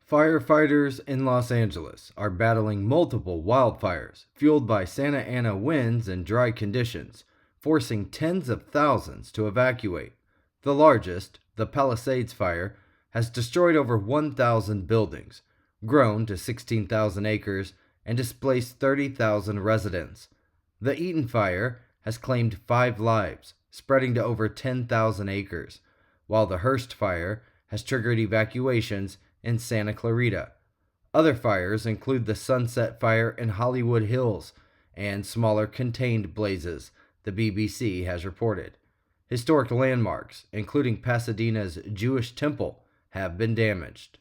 Firefighters in Los Angeles are battling multiple wildfires fueled by Santa Ana winds and dry conditions, forcing tens of thousands to evacuate. The largest, the Palisades Fire, has destroyed over 1,000 buildings, grown to 16,000 acres, and displaced 30,000 residents. The Eaton Fire has claimed 5 lives, spreading to over 10,000 acres, while the Hurst Fire has triggered evacuations in Santa Clarita. Other fires include the Sunset Fire in Hollywood Hills and smaller contained blazes, the BBC has reported. Historic landmarks, including Pasadena's Jewish temple, have been damaged.